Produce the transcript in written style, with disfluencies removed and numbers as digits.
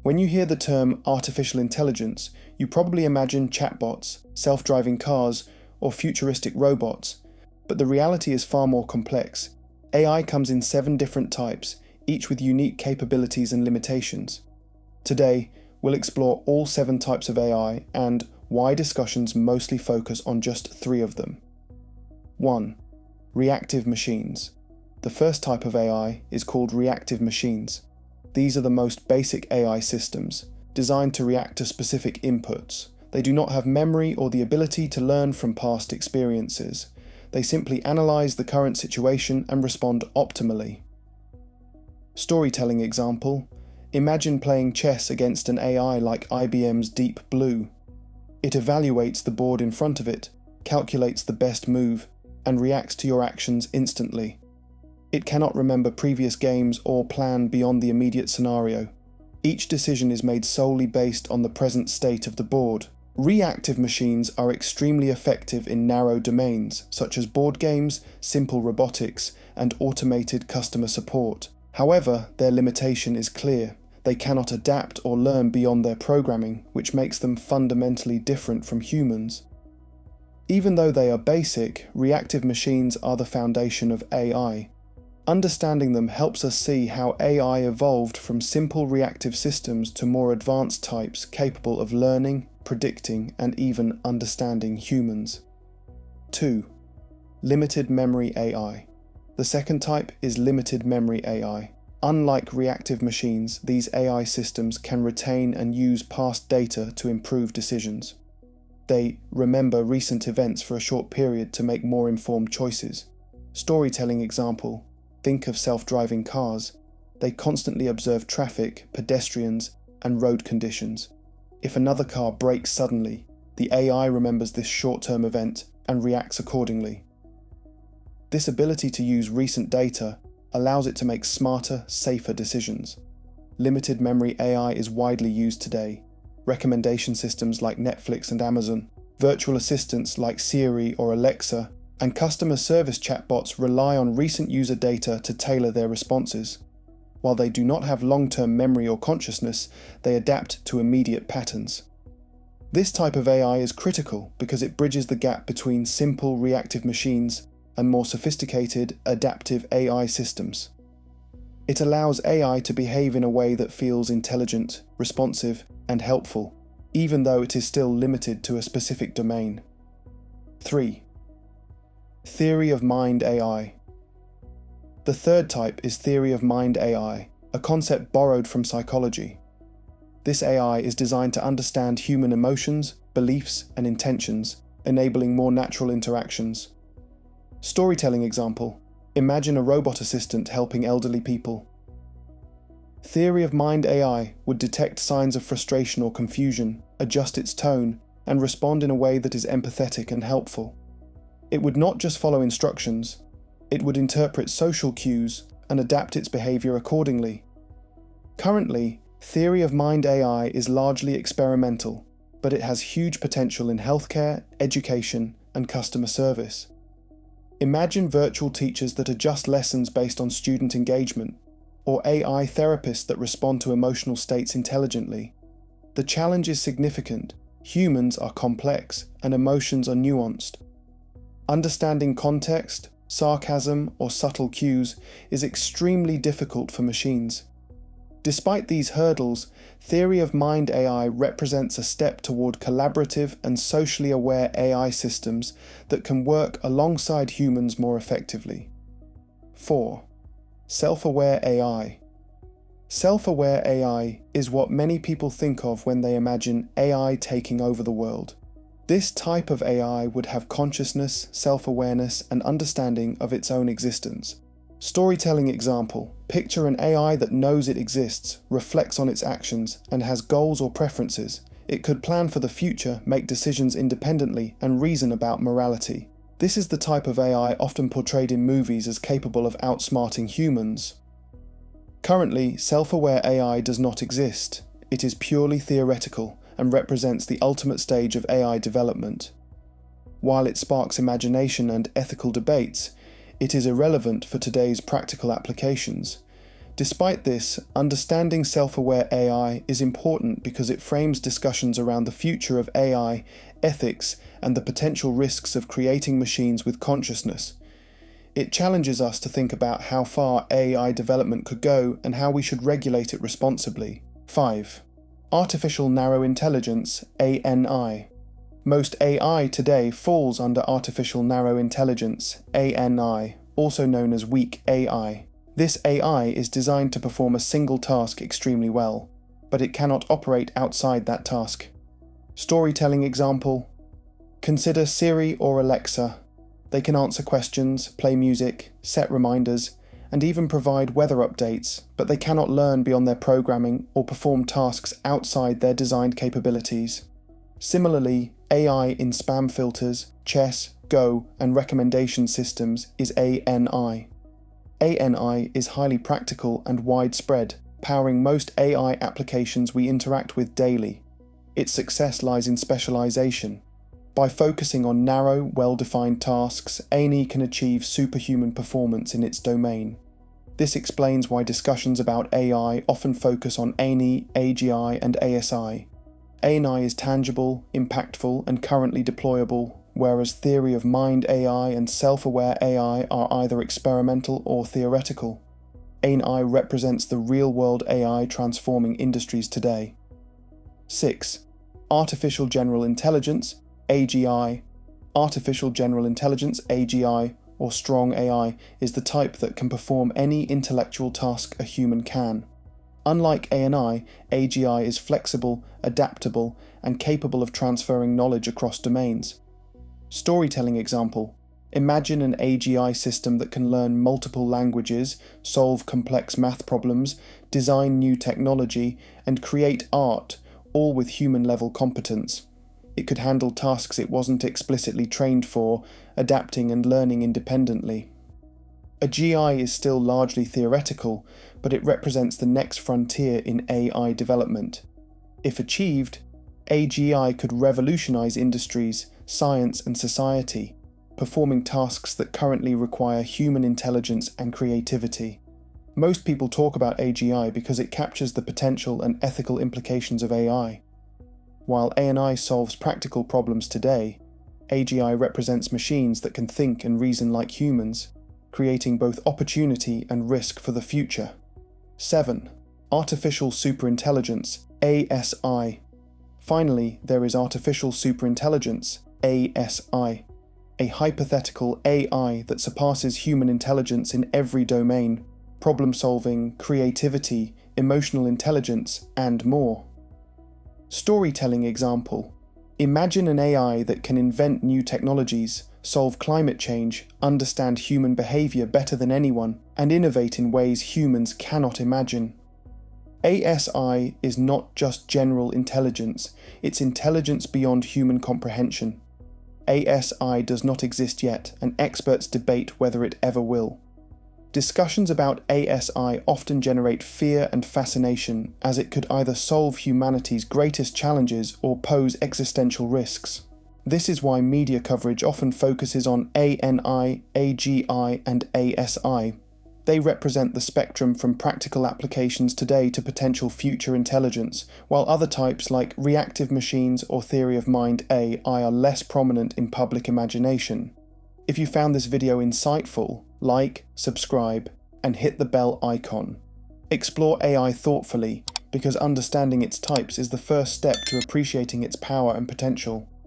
When you hear the term artificial intelligence, you probably imagine chatbots, self-driving cars, or futuristic robots. But the reality is far more complex. AI comes in 7 different types, each with unique capabilities and limitations. Today, we'll explore all 7 types of AI and why discussions mostly focus on just 3 of them. 1. Reactive machines. The first type of AI is called reactive machines. These are the most basic AI systems, designed to react to specific inputs. They do not have memory or the ability to learn from past experiences. They simply analyze the current situation and respond optimally. Storytelling example: imagine playing chess against an AI like IBM's Deep Blue. It evaluates the board in front of it, calculates the best move, and reacts to your actions instantly. It cannot remember previous games or plan beyond the immediate scenario. Each decision is made solely based on the present state of the board. Reactive machines are extremely effective in narrow domains, such as board games, simple robotics, and automated customer support. However, their limitation is clear. They cannot adapt or learn beyond their programming, which makes them fundamentally different from humans. Even though they are basic, reactive machines are the foundation of AI. Understanding them helps us see how AI evolved from simple reactive systems to more advanced types capable of learning, predicting, and even understanding humans. 2. Limited memory AI. The second type is limited memory AI. Unlike reactive machines, these AI systems can retain and use past data to improve decisions. They remember recent events for a short period to make more informed choices. Storytelling example: think of self-driving cars. They constantly observe traffic, pedestrians, and road conditions. If another car brakes suddenly, the AI remembers this short-term event and reacts accordingly. This ability to use recent data allows it to make smarter, safer decisions. Limited memory AI is widely used today. Recommendation systems like Netflix and Amazon, virtual assistants like Siri or Alexa, and customer service chatbots rely on recent user data to tailor their responses. While they do not have long-term memory or consciousness, they adapt to immediate patterns. This type of AI is critical because it bridges the gap between simple reactive machines and more sophisticated adaptive AI systems. It allows AI to behave in a way that feels intelligent, responsive, and helpful, even though it is still limited to a specific domain. 3. Theory of mind AI. The third type is theory of mind AI, a concept borrowed from psychology. This AI is designed to understand human emotions, beliefs, and intentions, enabling more natural interactions. Storytelling example: imagine a robot assistant helping elderly people. Theory of mind AI would detect signs of frustration or confusion, adjust its tone, and respond in a way that is empathetic and helpful. It would not just follow instructions, it would interpret social cues and adapt its behavior accordingly. Currently, theory of mind AI is largely experimental, but it has huge potential in healthcare, education, and customer service. Imagine virtual teachers that adjust lessons based on student engagement, or AI therapists that respond to emotional states intelligently. The challenge is significant. Humans are complex, and emotions are nuanced. Understanding context, sarcasm, or subtle cues is extremely difficult for machines. Despite these hurdles, theory of mind AI represents a step toward collaborative and socially aware AI systems that can work alongside humans more effectively. 4. Self-aware AI. Self-aware AI is what many people think of when they imagine AI taking over the world. This type of AI would have consciousness, self-awareness, and understanding of its own existence. Storytelling example: picture an AI that knows it exists, reflects on its actions, and has goals or preferences. It could plan for the future, make decisions independently, and reason about morality. This is the type of AI often portrayed in movies as capable of outsmarting humans. Currently, self-aware AI does not exist. It is purely theoretical and represents the ultimate stage of AI development. While it sparks imagination and ethical debates, it is irrelevant for today's practical applications. Despite this, understanding self-aware AI is important because it frames discussions around the future of AI, ethics, and the potential risks of creating machines with consciousness. It challenges us to think about how far AI development could go and how we should regulate it responsibly. 5. Artificial Narrow Intelligence, ANI. Most AI today falls under Artificial Narrow Intelligence, ANI, also known as weak AI. This AI is designed to perform a single task extremely well, but it cannot operate outside that task. Storytelling example. Consider Siri or Alexa. They can answer questions, play music, set reminders, and even provide weather updates, but they cannot learn beyond their programming or perform tasks outside their designed capabilities. Similarly, AI in spam filters, chess, Go, and recommendation systems is ANI. ANI is highly practical and widespread, powering most AI applications we interact with daily. Its success lies in specialization. By focusing on narrow, well-defined tasks, ANI can achieve superhuman performance in its domain. This explains why discussions about AI often focus on ANI, AGI, and ASI. ANI is tangible, impactful, and currently deployable, whereas theory of mind AI and self-aware AI are either experimental or theoretical. ANI represents the real-world AI transforming industries today. 6. Artificial General Intelligence, AGI. Artificial General Intelligence, AGI, or strong AI, is the type that can perform any intellectual task a human can. Unlike ANI, AGI is flexible, adaptable, and capable of transferring knowledge across domains. Storytelling example. Imagine an AGI system that can learn multiple languages, solve complex math problems, design new technology, and create art, all with human-level competence. It could handle tasks it wasn't explicitly trained for, adapting and learning independently. A GI is still largely theoretical, but it represents the next frontier in AI development. If achieved, AGI could revolutionize industries, science, and society, performing tasks that currently require human intelligence and creativity. Most people talk about AGI because it captures the potential and ethical implications of AI. While ANI solves practical problems today, AGI represents machines that can think and reason like humans, creating both opportunity and risk for the future. 7. Artificial Superintelligence, ASI. Finally, there is Artificial Superintelligence, ASI, a hypothetical AI that surpasses human intelligence in every domain: problem-solving, creativity, emotional intelligence, and more. Storytelling example. Imagine an AI that can invent new technologies, solve climate change, understand human behavior better than anyone, and innovate in ways humans cannot imagine. ASI is not just general intelligence, it's intelligence beyond human comprehension. ASI does not exist yet, and experts debate whether it ever will. Discussions about ASI often generate fear and fascination, as it could either solve humanity's greatest challenges or pose existential risks. This is why media coverage often focuses on ANI, AGI, and ASI. They represent the spectrum from practical applications today to potential future intelligence, while other types like reactive machines or theory of mind AI are less prominent in public imagination. If you found this video insightful, like, subscribe, and hit the bell icon. Explore AI thoughtfully, because understanding its types is the first step to appreciating its power and potential.